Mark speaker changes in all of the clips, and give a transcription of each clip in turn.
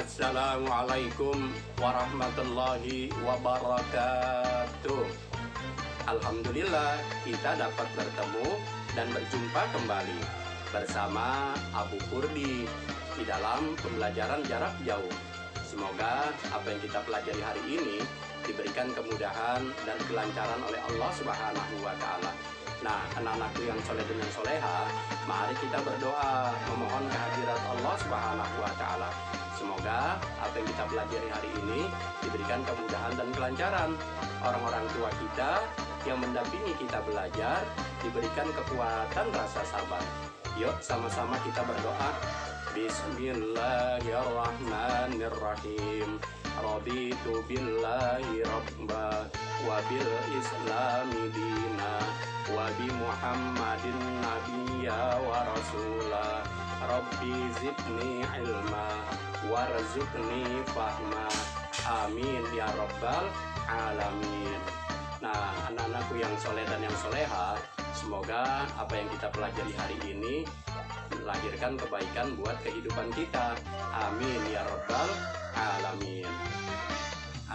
Speaker 1: Assalamualaikum warahmatullahi wabarakatuh. Alhamdulillah kita dapat bertemu dan berjumpa kembali bersama Abu Kurdi di dalam pembelajaran jarak jauh. Semoga apa yang kita pelajari hari ini diberikan kemudahan dan kelancaran oleh Allah Subhanahu wa Ta'ala. Nah, anak-anakku yang soleh dan yang soleha, mari kita berdoa memohon kehadirat Allah Subhanahu wa Ta'ala. Semoga apa yang kita pelajari hari ini diberikan kemudahan dan kelancaran. Orang-orang tua kita yang mendampingi kita belajar diberikan kekuatan rasa sabar. Yuk sama-sama kita berdoa. Bismillahirrahmanirrahim. Raditu billahi rabba wa bil islami dina wa bi Muhammadin nabiyya wa rasula. Rabbi zidni ilma warzuqni fahma. Amin ya rabbal alamin. Nah, anak-anakku yang soleh dan yang soleha, semoga apa yang kita pelajari hari ini melahirkan kebaikan buat kehidupan kita. Amin ya rabbal alamin.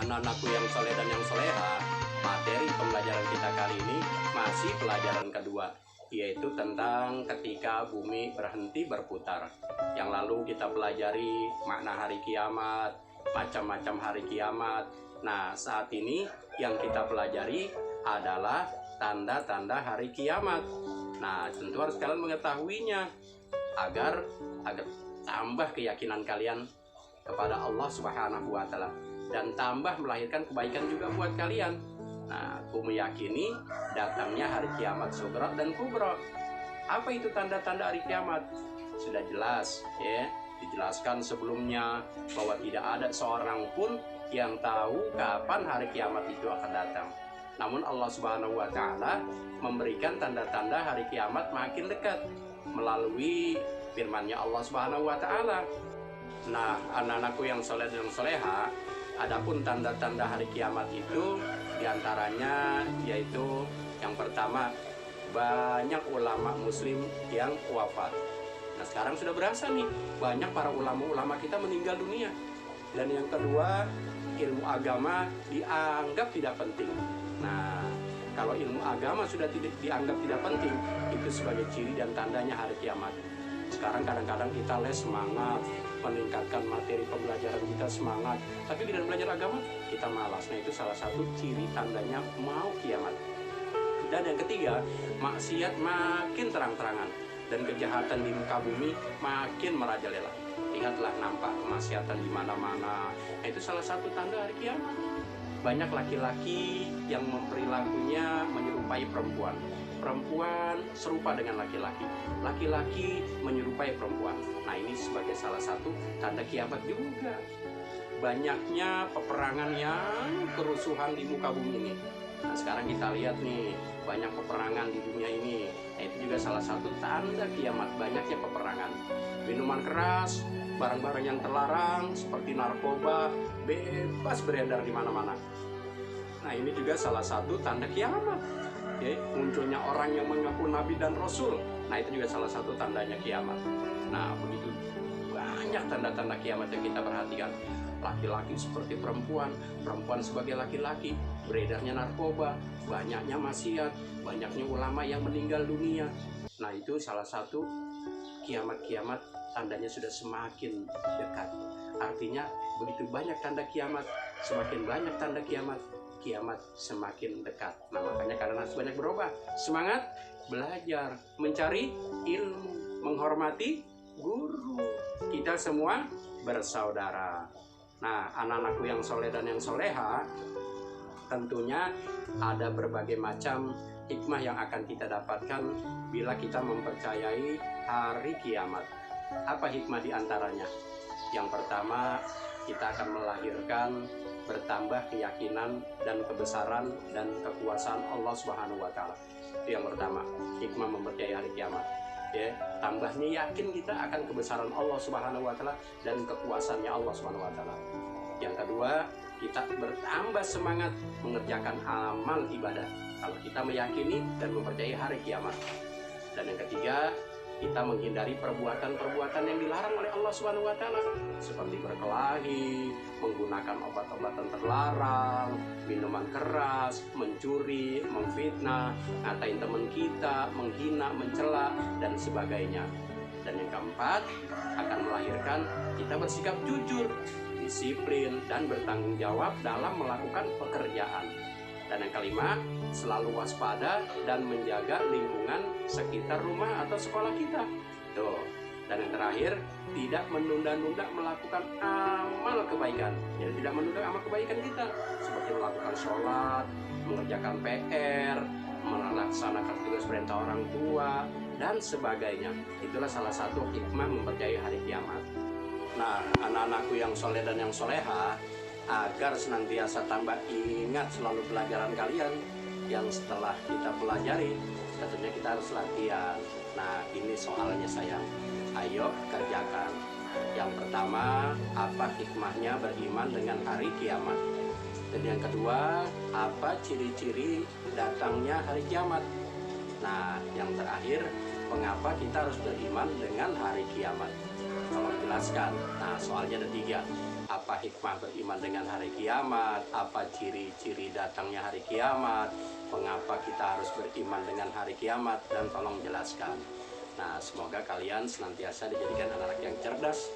Speaker 1: Anak-anakku yang soleh dan yang soleha, materi pembelajaran kita kali ini masih pelajaran kedua, yaitu tentang ketika bumi berhenti berputar. Yang lalu kita pelajari makna hari kiamat, macam-macam hari kiamat. Nah, saat ini yang kita pelajari adalah tanda-tanda hari kiamat. Nah, tentu harus kalian mengetahuinya agar tambah keyakinan kalian kepada Allah Subhanahu wa Ta'ala dan tambah melahirkan kebaikan juga buat kalian. Nah, aku meyakini datangnya hari kiamat sugra dan kubra. Apa itu tanda-tanda hari kiamat? Sudah jelas ya, dijelaskan sebelumnya bahwa tidak ada seorang pun yang tahu kapan hari kiamat itu akan datang. Namun Allah Subhanahu wa Ta'ala memberikan tanda-tanda hari kiamat makin dekat melalui firman-Nya Allah Subhanahu wa Ta'ala. Nah, anak-anakku yang soleh dan soleha, adapun tanda-tanda hari kiamat itu diantaranya yaitu yang pertama, banyak ulama muslim yang wafat. Nah, sekarang sudah berasa nih, banyak para ulama-ulama kita meninggal dunia. Dan yang kedua, ilmu agama dianggap tidak penting. Nah, kalau ilmu agama sudah dianggap tidak penting, itu sebagai ciri dan tandanya hari kiamat. Sekarang kadang-kadang kita les semangat, meningkatkan materi pembelajaran kita semangat, tapi tidak belajar agama, kita malas. Nah, itu salah satu ciri tandanya mau kiamat. Dan yang ketiga, maksiat makin terang-terangan dan kejahatan di muka bumi makin merajalela. Lihatlah, nampak kemaksiatan di mana-mana. Nah, itu salah satu tanda hari kiamat. Banyak laki-laki yang perilakunya menyerupai perempuan. Perempuan serupa dengan laki-laki. Laki-laki menyerupai perempuan. Nah, ini sebagai salah satu tanda kiamat juga. Banyaknya peperangan yang kerusuhan di muka bumi ini. Nah, sekarang kita lihat nih, banyak peperangan di dunia ini. Nah, itu juga salah satu tanda kiamat, banyaknya peperangan. Minuman keras, barang-barang yang terlarang seperti narkoba bebas beredar di mana-mana. Nah, ini juga salah satu tanda kiamat. Ya, munculnya orang yang mengaku nabi dan rasul. Nah, itu juga salah satu tandanya kiamat. Nah, begitu banyak tanda-tanda kiamat yang kita perhatikan. Laki-laki seperti perempuan, perempuan sebagai laki-laki, beredarnya narkoba, banyaknya maksiat, banyaknya ulama yang meninggal dunia. Nah, itu salah satu kiamat-kiamat tandanya sudah semakin dekat. Artinya begitu banyak tanda kiamat, semakin banyak tanda kiamat, kiamat semakin dekat. Nah, makanya kalian harus banyak berubah. Semangat belajar, mencari ilmu, menghormati guru. Kita semua bersaudara. Nah, anak-anakku yang soleh dan yang soleha, tentunya ada berbagai macam hikmah yang akan kita dapatkan bila kita mempercayai hari kiamat. Apa hikmah diantaranya? Yang pertama, kita akan melahirkan bertambah keyakinan dan kebesaran dan kekuasaan Allah Subhanahu wa Ta'ala. Itu yang pertama, hikmah mempercayai hari kiamat. Ya, tambahnya yakin kita akan kebesaran Allah Subhanahu wa Ta'ala dan kekuasaannya Allah Subhanahu wa Ta'ala. Yang kedua, kita bertambah semangat mengerjakan amal ibadah kalau kita meyakini dan mempercayai hari kiamat. Dan yang ketiga, kita menghindari perbuatan-perbuatan yang dilarang oleh Allah Subhanahu wa taala, seperti berkelahi, menggunakan obat-obatan terlarang, minuman keras, mencuri, memfitnah, ngatain teman kita, menghina, mencela, dan sebagainya. Dan yang keempat, akan melahirkan kita bersikap jujur, disiplin, dan bertanggung jawab dalam melakukan pekerjaan. Dan yang kelima, selalu waspada dan menjaga lingkungan sekitar rumah atau sekolah kita. Tuh. Dan yang terakhir, tidak menunda-nunda melakukan amal kebaikan. Jadi tidak menunda amal kebaikan kita, seperti melakukan sholat, mengerjakan PR, melaksanakan tugas perintah orang tua, dan sebagainya. Itulah salah satu hikmah mempercayai hari kiamat. Nah, anak-anakku yang soleh dan yang soleha, agar senantiasa tambah ingat selalu pelajaran kalian yang setelah kita pelajari, tentunya kita harus latihan. Nah, ini soalnya sayang, ayo kerjakan. Yang pertama, apa hikmahnya beriman dengan hari kiamat? Dan yang kedua, apa ciri-ciri datangnya hari kiamat? Nah, yang terakhir, mengapa kita harus beriman dengan hari kiamat? Tolong jelaskan. Nah, soalnya ada 3. Apa hikmah beriman dengan hari kiamat? Apa ciri-ciri datangnya hari kiamat? Mengapa kita harus beriman dengan hari kiamat? Dan tolong jelaskan. Nah, semoga kalian senantiasa dijadikan anak-anak yang cerdas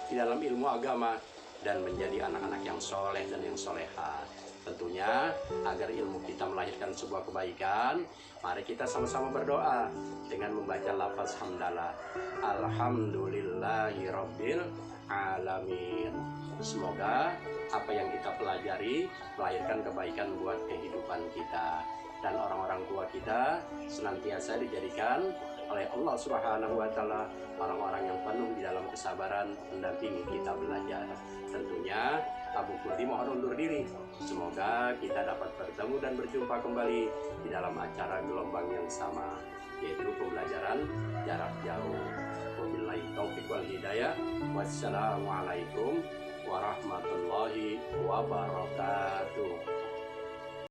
Speaker 1: di dalam ilmu agama dan menjadi anak-anak yang soleh dan yang soleha. Tentunya agar ilmu kita melahirkan sebuah kebaikan, mari kita sama-sama berdoa dengan membaca lafaz hamdalah. Alhamdulillahirabbil alamin. Semoga apa yang kita pelajari melahirkan kebaikan buat kehidupan kita, dan orang-orang tua kita senantiasa dijadikan oleh Allah Subhanahu wa taala orang-orang yang penuh di dalam kesabaran mendampingi kita belajar. Tentunya Abu Kurdi mohon undur diri. Semoga kita dapat bertemu dan berjumpa kembali di dalam acara gelombang yang sama, yaitu pembelajaran jarak jauh. Wabillahi taufiq wal hidayah. Wassalamualaikum warahmatullahi wabarakatuh.